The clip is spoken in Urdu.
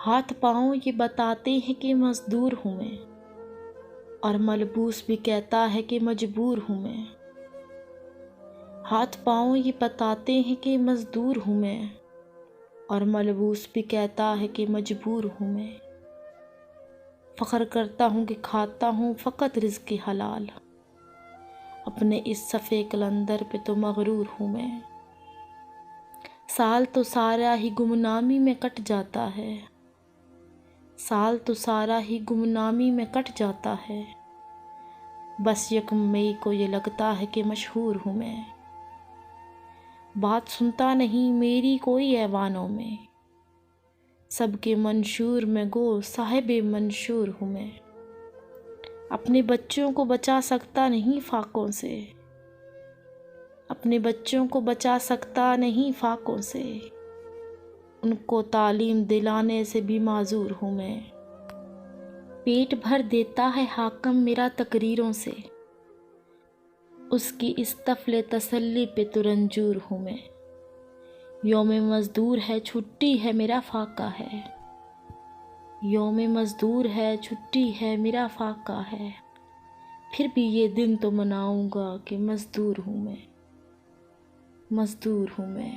ہاتھ پاؤں یہ بتاتے ہیں کہ مزدور ہوں میں، اور ملبوس بھی کہتا ہے کہ مجبور ہوں میں۔ ہاتھ پاؤں یہ بتاتے ہیں کہ مزدور ہوں میں، اور ملبوس بھی کہتا ہے کہ مجبور ہوں میں۔ فخر کرتا ہوں کہ کھاتا ہوں فقط رزق حلال، اپنے اس صفے قلندر پہ تو مغرور ہوں میں۔ سال تو سارا ہی گمنامی میں کٹ جاتا ہے، سال تو سارا ہی گمنامی میں کٹ جاتا ہے، بس یکم مئی کو یہ لگتا ہے کہ مشہور ہوں میں۔ بات سنتا نہیں میری کوئی ایوانوں میں، سب کے منشور میں گو صاحب منشور ہوں میں۔ اپنے بچوں کو بچا سکتا نہیں فاقوں سے، اپنے بچوں کو بچا سکتا نہیں فاقوں سے، ان کو تعلیم دلانے سے بھی معذور ہوں میں۔ پیٹ بھر دیتا ہے حاکم میرا تقریروں سے، اس کی اس طفل تسلی پہ تو رنجور ہوں میں۔ یوم مزدور ہے چھٹی ہے میرا فاقہ ہے، یوم مزدور ہے چھٹی ہے میرا فاقہ ہے، پھر بھی یہ دن تو مناؤں گا کہ مزدور ہوں میں، مزدور ہوں میں۔